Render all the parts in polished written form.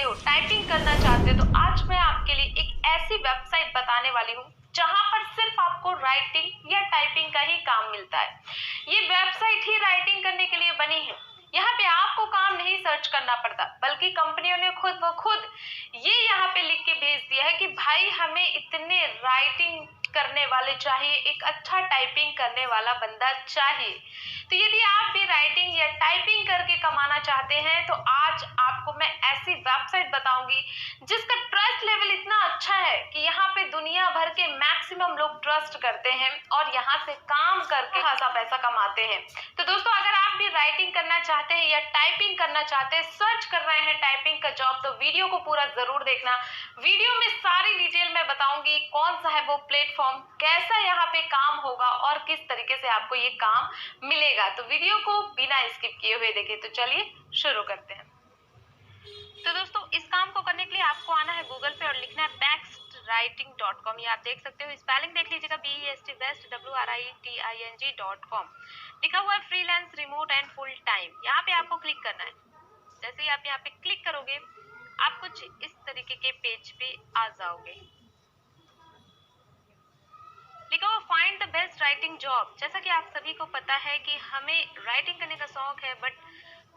हो, टाइपिंग करना चाहते हो, तो आज मैं आपके लिए एक ऐसी वेबसाइट बताने वाली हूँ जहां पर सिर्फ आपको राइटिंग या टाइपिंग का ही काम मिलता है। ये वेबसाइट ही राइटिंग करने के लिए बनी है। यहाँ पे आपको काम नहीं सर्च करना पड़ता, बल्कि कंपनियों ने खुद ब खुद ये यहाँ पे लिख के भेज दिया है कि भाई हमें इतने राइटिंग करने वाले चाहिए, एक अच्छा टाइपिंग करने वाला बंदा चाहिए। तो यदि आप भी राइटिंग या टाइपिंग करके कमाना चाहते हैं तो आज आपको मैं ऐसी वेबसाइट बताऊंगी जिसका ट्रस्ट लेवल इतना अच्छा है कि यहाँ पे दुनिया भर के मैक्सिमम लोग ट्रस्ट करते हैं और यहाँ से काम करके खासा पैसा कमाते हैं। तो दोस्तों, अगर आप भी राइटिंग करना चाहते हैं या टाइपिंग करना चाहते हैं, सर्च कर रहे हैं टाइपिंग का जॉब, तो वीडियो को पूरा जरूर देखना। वीडियो में सारी डिटेल मैं बताऊंगी, कौन सा है वो प्लेटफॉर्म, कैसा यहाँ पे काम होगा और किस तरीके से आपको ये काम मिलेगा। तो वीडियो को बिना स्किप किए हुए देखें। तो चलिए शुरू करते हैं। तो दोस्तों, इस काम को करने के लिए आपको आना है गूगल पे और लिखना है bestwriting.com। ये आप देख सकते हो, स्पेलिंग देख लीजिएगा, bestwriting.com। लिखा हुआ है freelance, remote and full time. यहाँ पे आपको क्लिक करना है। जैसे ही आप यहाँ पे क्लिक करोगे, आप कुछ इस तरीके के पेज पे आ जाओगे। लिखा हुआ find the best writing job. जैसा कि आप सभी को पता है कि हमें राइटिंग करने का शौक है, बट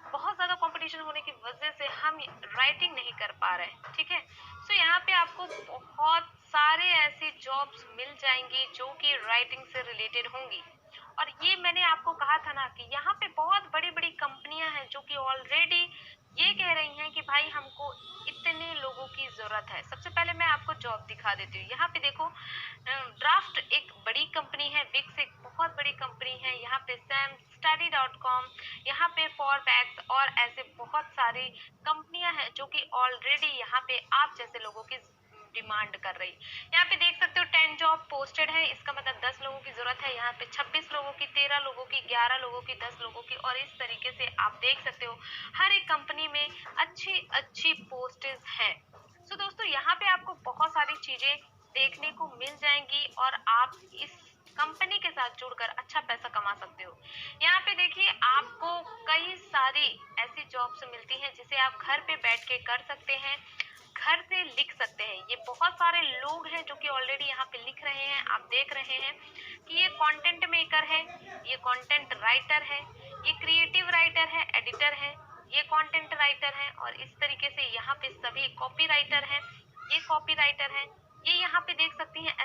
बहुत ज्यादा कंपटीशन होने की वजह से हम राइटिंग नहीं कर पा रहे हैं। ठीक है, सो यहाँ पे आपको बहुत सारे ऐसी जॉब्स मिल जाएंगी जो कि राइटिंग से रिलेटेड होंगी। और ये मैंने आपको कहा था ना कि यहाँ पे बहुत बड़ी बड़ी कंपनियां हैं जो कि ऑलरेडी ये कह रही हैं कि भाई हमको इतने लोगों की जरूरत है। सबसे पहले मैं आपको जॉब दिखा देती हूँ। यहाँ पे देखो, ड्राफ्ट एक बड़ी कंपनी है, विक्स एक बहुत बड़ी कंपनी है, यहाँ पे सैम स्टडी.com, यहाँ पे फॉरबैक्स और ऐसे बहुत सारी कंपनियां हैं जो कि ऑलरेडी यहाँ पे आप जैसे लोगों की डिमांड कर रही। यहाँ पे देख सकते हो 10 जॉब पोस्टेड है, इसका मतलब 10 लोगों की जरूरत है। यहाँ पे 26 लोगों की, 13 लोगों की, 11 लोगों की, 10 लोगों की, और इस तरीके से आप देख सकते हो हर एक कंपनी में अच्छी अच्छी पोस्टेज हैं। सो दोस्तों, यहाँ पे आपको बहुत सारी चीजें देखने को मिल जाएंगी और आप इस कंपनी के साथ जुड़कर अच्छा पैसा कमा सकते हो। यहाँ पे देखिए, आपको कई सारी ऐसी जॉब्स मिलती हैं जिसे आप घर पे बैठ के कर सकते हैं, घर से लिख सकते हैं। ये बहुत सारे लोग हैं जो कि ऑलरेडी यहाँ पे लिख रहे हैं। आप देख रहे हैं कि ये कंटेंट मेकर है, ये कंटेंट राइटर है, ये क्रिएटिव राइटर है, एडिटर है, ये कंटेंट राइटर है, और इस तरीके से यहाँ पे सभी कॉपी राइटर है, ये कॉपी राइटर है, ये यहाँ पे देख सकती हैं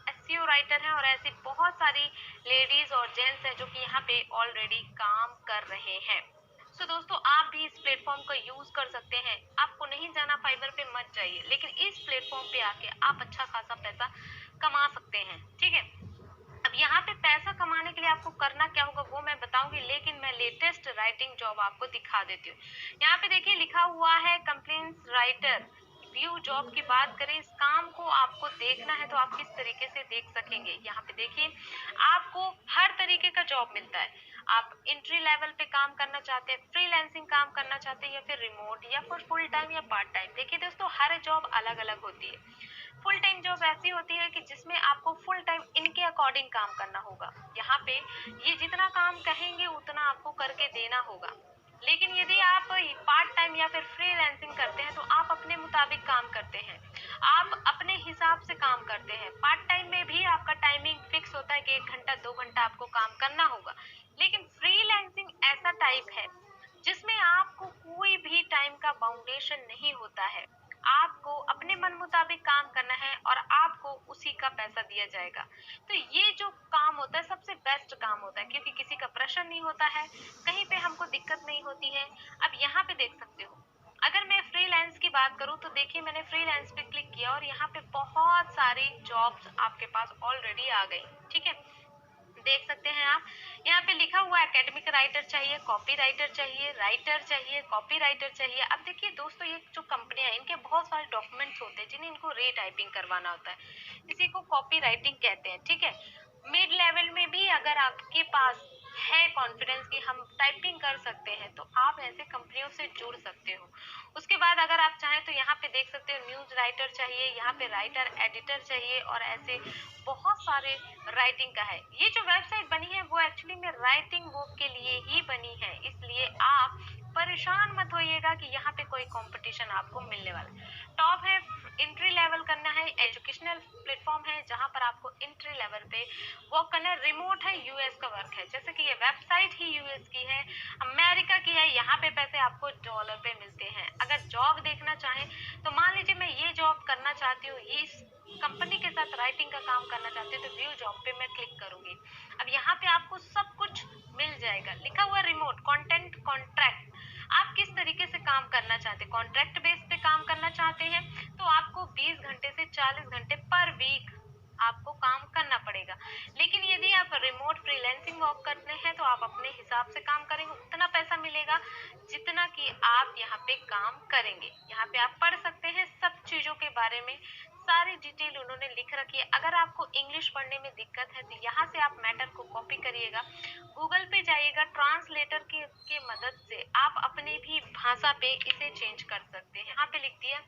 एसईओ राइटर है, और ऐसी बहुत सारी लेडीज और जेंट्स हैं जो कि यहाँ पे ऑलरेडी काम कर रहे हैं। सो दोस्तों, आप भी इस प्लेटफॉर्म का यूज कर सकते हैं। आपको नहीं जाना, फाइवर पे मत जाइए, लेकिन इस प्लेटफॉर्म पे आके आप अच्छा खासा पैसा कमा सकते हैं। ठीक है, अब यहाँ पे पैसा कमाने के लिए आपको करना क्या होगा वो मैं बताऊंगी, लेकिन मैं लेटेस्ट राइटिंग जॉब आपको दिखा देती हूँ। यहाँ पे देखिए लिखा हुआ है कंप्लेंट्स राइटर व्यू जॉब की बात करें। इस काम को आपको देखना है तो आप किस तरीके से देख सकेंगे। यहाँ पे देखिए, आपको हर तरीके का जॉब मिलता है। आप एंट्री लेवल पे काम करना चाहते हैं, फ्रीलांसिंग काम करना चाहते हैं, या फिर रिमोट, या फिर फुल टाइम या पार्ट टाइम। देखिए दोस्तों, हर जॉब अलग अलग होती है। फुल टाइम जॉब ऐसी होती है कि जिसमें आपको फुल टाइम इनके अकॉर्डिंग काम करना होगा। यहाँ पे ये जितना काम कहेंगे उतना आपको करके देना होगा। लेकिन यदि आप पार्ट टाइम या फिर फ्रीलांसिंग करते हैं तो आप अपने मुताबिक काम करते हैं, आप अपने हिसाब से काम करते हैं। पार्ट टाइम में भी आपका टाइमिंग फिक्स होता है कि 1 घंटा 2 घंटा आपको काम करना होगा। लेकिन फ्रीलांसिंग ऐसा टाइप है जिसमें आपको कोई भी टाइम का बाउंडेशन नहीं होता है। आपको अपने मन मुताबिक काम करना है और आपको उसी का पैसा दिया जाएगा। तो ये जो काम होता है सबसे बेस्ट काम होता है, क्योंकि किसी का प्रेशर नहीं होता है, कहीं पे हमको दिक्कत नहीं होती है। अब यहाँ पे देख सकते हो, अगर मैं फ्रीलांस की बात करूँ तो देखिए, मैंने फ्रीलांस पे क्लिक किया और यहाँ पे बहुत सारी जॉब्स आपके पास ऑलरेडी आ गई। ठीक है, देख सकते हैं आप, यहाँ पे लिखा हुआ है एकेडमिक राइटर चाहिए, कॉपी राइटर चाहिए, राइटर चाहिए, कॉपी राइटर चाहिए। अब देखिए दोस्तों, ये जो कंपनियां हैं इनके बहुत सारे डॉक्यूमेंट्स होते हैं जिन्हें इनको रीटाइपिंग करवाना होता है। इसी को कॉपी राइटिंग कहते हैं। ठीक है, मिड लेवल में भी अगर आपके पास है कॉन्फिडेंस कि हम टाइपिंग कर सकते हैं तो आप ऐसे कंपनियों से जुड़ सकते हो। उसके बाद अगर आप चाहें तो यहाँ पे देख सकते हो न्यूज राइटर चाहिए, यहाँ पे राइटर एडिटर चाहिए, और ऐसे बहुत सारे राइटिंग का है। ये जो वेबसाइट बनी है वो एक्चुअली में राइटिंग वर्क के लिए ही बनी है, इसलिए आप परेशान मत होइएगा लगेगा कि यहाँ पे कोई कंपटीशन आपको मिलने वाला है। टॉप है, एंट्री लेवल करना है, एजुकेशनल प्लेटफॉर्म है जहाँ पर आपको एंट्री लेवल पे वर्क करना है, रिमोट है, यूएस का वर्क है, जैसे कि ये वेबसाइट ही यूएस की है, अमेरिका की है, यहाँ पे पैसे आपको डॉलर पे मिलते हैं। अगर जॉब देखना चाहें तो मान लीजिए मैं ये जॉब करना चाहती हूँ, ये इस कंपनी के साथ राइटिंग का काम करना चाहती हूँ, तो व्यू जॉब पे मैं क्लिक करूंगी। अब यहाँ पे आपको सब कुछ मिल जाएगा, लिखा हुआ रिमोट, कंटेंट, कॉन्ट्रैक्ट। आप किस तरीके से काम करना चाहते हैं, कॉन्ट्रैक्ट बेस पे काम करना चाहते हैं तो आपको 20 घंटे से 40 घंटे पर वीक आपको काम करना पड़ेगा। लेकिन यदि आप रिमोट फ्रीलांसिंग वर्क करते हैं तो आप अपने हिसाब से काम करेंगे, उतना पैसा मिलेगा जितना कि आप यहाँ पे काम करेंगे। यहाँ पे आप पढ़ सकते हैं सब चीजों के बारे में, सारी डिटेल उन्होंने लिख रखी है। अगर आपको इंग्लिश पढ़ने में दिक्कत है तो यहाँ से आप मैटर को कॉपी करिएगा, गूगल पे जाइएगा, ट्रांसलेटर के मदद से आप अपनी भी भाषा पे इसे चेंज कर सकते हैं। यहाँ पे लिख दिया।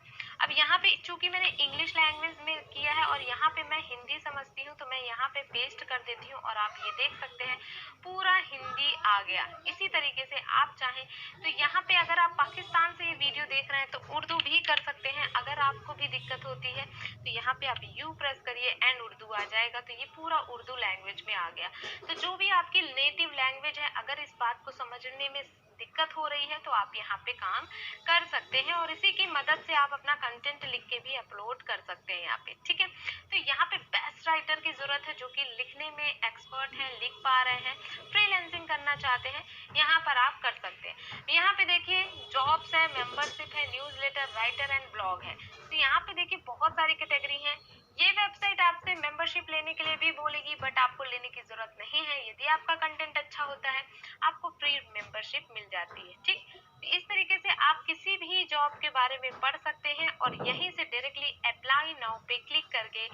अब यहाँ पे चूंकि मैंने इंग्लिश लैंग्वेज में किया है और यहाँ पे मैं हिंदी समझती हूँ तो मैं यहाँ पे पेस्ट कर देती हूँ और आप ये देख सकते हैं पूरा हिंदी आ गया। इसी तरीके से आप चाहें तो यहाँ पे अगर आप पाकिस्तान से ये वीडियो देख रहे हैं तो उर्दू भी कर सकते हैं। अगर आपको भी दिक्कत होती है तो यहाँ पे आप यू प्रेस करिए एंड उर्दू आ जाएगा, तो ये पूरा उर्दू लैंग्वेज में आ गया। तो जो भी आपकी नेटिव लैंग्वेज है, अगर इस बात को समझने में दिक्कत हो रही है तो आप यहाँ पे काम कर सकते हैं और इसी की मदद से आप अपना कंटेंट लिख के भी अपलोड कर सकते हैं यहाँ पे, ठीक है। तो यहाँ पे बेस्ट राइटर की जरूरत है जो कि लिखने में एक्सपर्ट हैं, लिख पा रहे हैं, फ्रीलांसिंग करना चाहते हैं, यहाँ पर आप कर सकते हैं। यहाँ पे देखिए जॉब्स है, मेंबरशिप है, न्यूज़लेटर, राइटर एंड ब्लॉग है। तो यहाँ पे देखिए बहुत सारी कैटेगरी है। ये वेबसाइट आपसे मेंबरशिप लेने के लिए भी बोलेगी बट आपको लेने की जरूरत नहीं है। यदि आपका कंटेंट अच्छा होता है आपको फ्री मेंबरशिप मिल जाती है, ठीक। तो इस तरीके से आप किसी भी जॉब के बारे में पढ़ सकते हैं और यहीं से डायरेक्टली अप्लाई नाउ पे क्लिक करके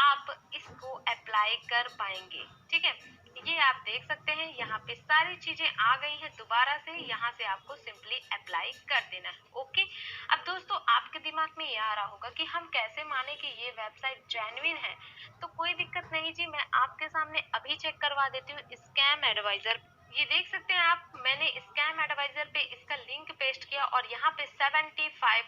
आप इसको अप्लाई कर पाएंगे, ठीक है। ये आप देख सकते हैं यहाँ पे सारी चीजें आ गई हैं दोबारा से, यहाँ से आपको सिंपली अप्लाई कर देना है, ओके। अब दोस्तों आपके दिमाग में ये आ रहा होगा कि हम कैसे माने कि ये वेबसाइट जेन्युइन है। तो कोई दिक्कत नहीं जी, मैं आपके सामने अभी चेक करवा देती हूँ स्कैम एडवाइजर। ये देख सकते हैं आप, मैंने स्कैम एडवाइजर पे इसका लिंक पेस्ट किया और यहाँ पे 75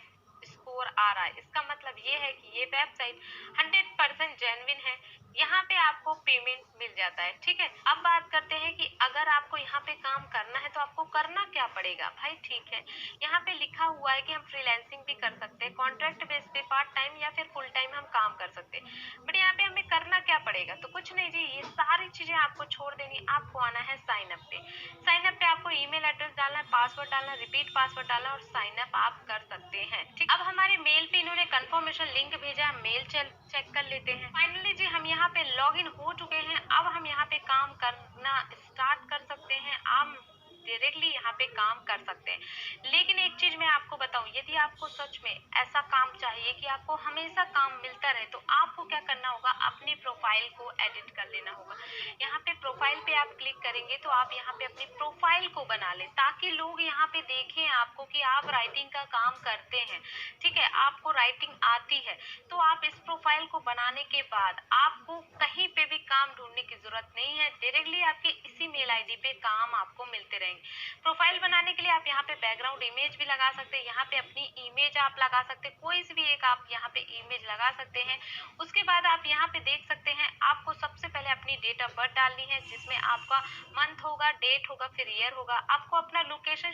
स्कोर आ रहा है। इसका मतलब ये है कि ये वेबसाइट 100% जेन्युइन है। यहाँ पे आपको पेमेंट मिल जाता है, ठीक है। अब बात करते हैं कि अगर आपको यहाँ पे काम करना है तो आपको करना क्या पड़ेगा भाई, ठीक है। यहाँ पे लिखा हुआ है कि हम फ्रीलांसिंग भी कर सकते हैं, कॉन्ट्रैक्ट बेस पे, पार्ट टाइम या फिर फुल टाइम हम काम कर सकते हैं। बट यहाँ पे हमें करना क्या पड़ेगा, तो कुछ नहीं जी, ये सारी चीजें आपको छोड़ देनी। आपको आना है साइन अप पे। साइन अप पे आपको ईमेल एड्रेस डालना है, पासवर्ड डालना, रिपीट पासवर्ड डालना और साइन अप आप कर सकते हैं, ठीक। अब हमारे मेल पे इन्होंने कंफर्मेशन लिंक भेजा, मेल चेक कर लेते हैं। फाइनली जी हम यहाँ पे लॉग इन हो चुके हैं। अब हम यहाँ पे काम करना स्टार्ट कर सकते हैं, आप डायरेक्टली यहाँ पे काम कर सकते हैं। लेकिन एक चीज मैं आपको बताऊं, यदि आपको सच में ऐसा काम चाहिए कि आपको हमेशा काम मिलता रहे तो आपको क्या करना होगा, अपनी प्रोफाइल को एडिट कर लेना होगा। यहाँ पे प्रोफाइल पे आप क्लिक करेंगे तो आप यहाँ पे अपनी प्रोफाइल को बना लें ताकि लोग यहाँ पे देखें आपको कि आप राइटिंग का काम करते हैं, ठीक है, आपको राइटिंग आती है। तो आप इस प्रोफाइल को बनाने के बाद आपको कहीं पे भी काम ढूंढने की जरूरत नहीं है, डायरेक्टली आपके इसी मेल आईडी पे काम आपको मिलते रहेंगे। प्रोफाइल बनाने के लिए आप यहाँ पे बैकग्राउंड इमेज भी लगा सकते हैं, यहाँ पे अपनी इमेज आप लगा सकते हैं, कोई सी भी एक आप यहाँ पे इमेज लगा सकते हैं। उसके बाद आप यहाँ पे देख सकते हैं आपको सबसे पहले अपनी डेट ऑफ बर्थ डालनी है जिसमें आपका मंथ होगा, डेट होगा, फिर ईयर होगा। आपको अपना लोकेशन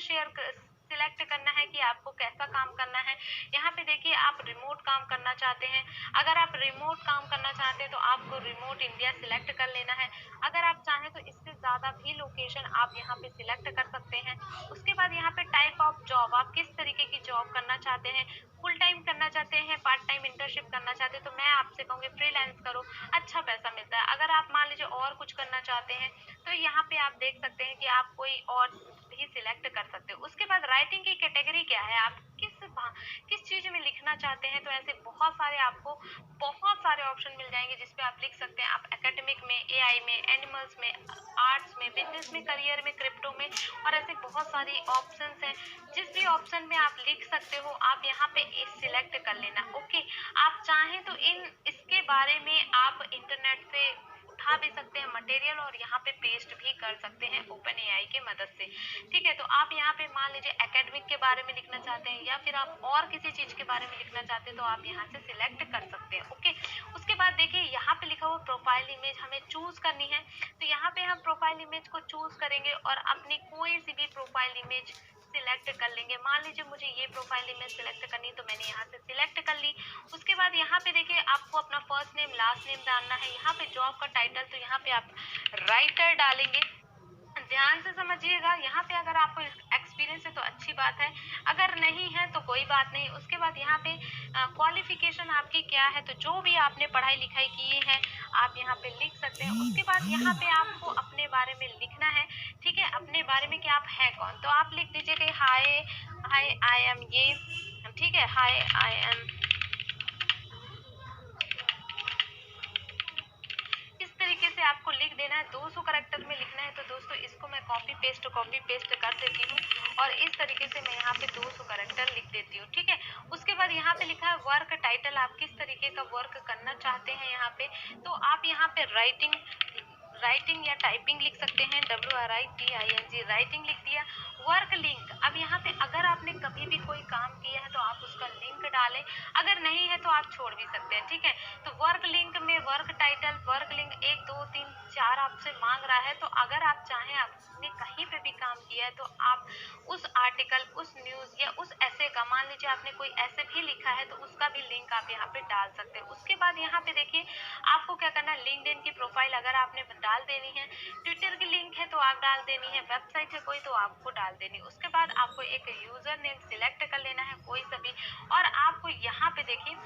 सिलेक्ट करना है कि आपको कैसा काम करना है। यहाँ पे देखिए आप रिमोट काम करना चाहते हैं, अगर आप रिमोट काम करना चाहते हैं तो आपको रिमोट इंडिया सिलेक्ट कर लेना है। अगर आप चाहें तो इससे ज्यादा भी लोकेशन आप यहाँ पे सिलेक्ट कर सकते हैं। उसके बाद यहाँ पे टाइप ऑफ जॉब, आप किस तरीके की जॉब करना चाहते हैं, फुल टाइम करना चाहते हैं, पार्ट टाइम इंटर्नशिप करना चाहते हैं, तो मैं आपसे कहूँगी फ्रीलांस करो, अच्छा पैसा मिलता है। अगर आप मान लीजिए और कुछ करना चाहते हैं तो यहाँ पे आप देख सकते हैं कि आप कोई और भी सिलेक्ट कर सकते हो। उसके बाद राइटिंग की कैटेगरी क्या है, आप किस चीज में लिखना चाहते हैं, तो ऐसे बहुत सारे आपको बहुत सारे ऑप्शन मिल जाएंगे जिसपे आप लिख सकते हैं। आप एकेडमिक में, एआई में, एनिमल्स में, आर्ट्स में, बिजनेस में, करियर में, क्रिप्टो में और ऐसे बहुत सारी ऑप्शंस हैं। जिस भी ऑप्शन में आप लिख सकते हो आप यहाँ पे सिलेक्ट कर लेना, ओके। आप चाहें तो इसके बारे में आप इंटरनेट से उठा भी सकते हैं मटेरियल और यहाँ पे पेस्ट भी कर सकते हैं ओपन एआई के मदद से। ठीक है, तो आप यहाँ पे मान लीजिए एकेडमिक के बारे में लिखना चाहते हैं या फिर आप और किसी चीज के बारे में लिखना चाहते हैं तो आप यहाँ से सिलेक्ट कर सकते हैं। ओके, उसके बाद देखिए यहाँ पे लिखा हुआ प्रोफाइल इमेज हमें चूज करनी है, तो यहाँ पे हम प्रोफाइल इमेज को चूज करेंगे और अपनी कोई सी भी प्रोफाइल इमेज सिलेक्ट कर लेंगे। मान लीजिए मुझे ये प्रोफाइल इमेज सिलेक्ट करनी है तो मैंने यहाँ से सिलेक्ट कर ली। उसके बाद यहाँ पे देखिए आपको अपना फर्स्ट नेम लास्ट नेम डालना है। यहाँ पे जॉब का टाइटल तो यहाँ पे आप राइटर डालेंगे। ध्यान से समझिएगा, यहाँ पे अगर आपको एक्सपीरियंस है तो अच्छी बात है, अगर नहीं है तो कोई बात नहीं। उसके बाद यहाँ पे क्वालिफिकेशन आपकी क्या है, तो जो भी आपने पढ़ाई लिखाई की है आप यहाँ पे लिख सकते हैं। उसके बाद यहाँ पे आपको अपने बारे में लिखना है। ठीक है, अपने बारे में कि आप हैं कौन, तो आप लिख दीजिए कि हाय हाय आई एम ये। ठीक है, हाय आई एम, इस तरीके से आपको लिख देना है। 200 करेक्टर में लिखना है, तो दोस्तों इसको मैं कॉपी पेस्ट कर देती हूँ और इस तरीके से मैं यहाँ पे 200 करेक्टर लिख देती हूँ। ठीक है, उसके बाद यहाँ पे लिखा है वर्क टाइटल, आप किस तरीके का वर्क करना चाहते हैं यहाँ पे, तो आप यहाँ पे राइटिंग या टाइपिंग लिख सकते हैं, WRITING, राइटिंग लिख दिया। वर्क लिंक, अब यहाँ पे अगर आपने कभी भी कोई काम किया है तो आप उसका लिंक डालें, अगर नहीं है तो आप छोड़ भी सकते हैं। ठीक है, तो वर्क लिंक में वर्क टाइटल, वर्क लिंक 1 2 3 4 आपसे मांग रहा है, तो अगर आप चाहें आपने कहीं पे भी काम किया है तो आप उस आर्टिकल, उस न्यूज या उस ऐसे का, मान लीजिए आपने कोई ऐसे भी लिखा है तो उसका भी लिंक आप यहाँ पे डाल सकते हैं। उसके बाद यहाँ पे देखिए आपको क्या करना है, लिंक्डइन की प्रोफाइल अगर आपने डाल देनी है, ट्विटर की लिंक है तो आप डाल देनी है, वेबसाइट है कोई तो आपको डाल देनी है। उसके बाद आपको एक यूजर नेम सिलेक्ट कर लेना है कोई सा भी, और आपको यहाँ पे देखिए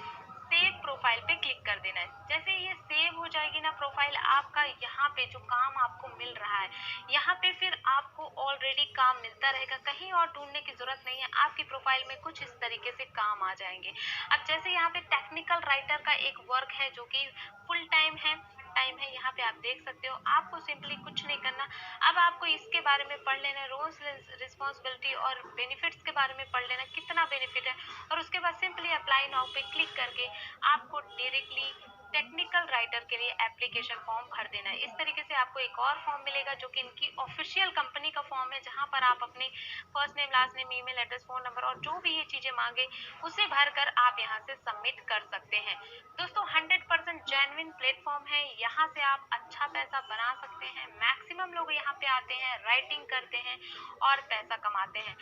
सेव प्रोफाइल पे क्लिक कर देना है। जैसे ये सेव हो जाएगी ना प्रोफाइल आपका, यहाँ पे जो काम आपको मिल रहा है यहाँ पे फिर आपको ऑलरेडी काम मिलता रहेगा, कहीं और ढूंढने की जरूरत नहीं है। आपकी प्रोफाइल में कुछ इस तरीके से काम आ जाएंगे। अब जैसे यहाँ पे टेक्निकल राइटर का एक वर्क है जो कि फुल टाइम है, यहाँ पे आप देख सकते हो। आपको सिंपली कुछ नहीं करना, अब आपको इसके बारे में पढ़ लेना, रोल्स रिस्पॉन्सिबिलिटी और बेनिफिट्स के बारे में पढ़ लेना, कितना बेनिफिट है, और उसके बाद सिंपली अप्लाई नाउ पे क्लिक करके आपको डायरेक्टली टेक्निकल राइटर के लिए एप्लीकेशन फॉर्म भर देना है। इस तरीके से आपको एक और फॉर्म मिलेगा जो कि इनकी ऑफिशियल कंपनी का फॉर्म है, जहां पर आप अपने first name last name email address phone number और जो भी ये चीजें मांगे उसे भरकर आप यहाँ से सबमिट कर सकते हैं। दोस्तों 100% जेन्युइन प्लेटफॉर्म है, यहाँ से आप अच्छा पैसा बना सकते हैं। मैक्सिमम लोग यहाँ पे आते हैं, राइटिंग करते हैं और पैसा कमाते हैं।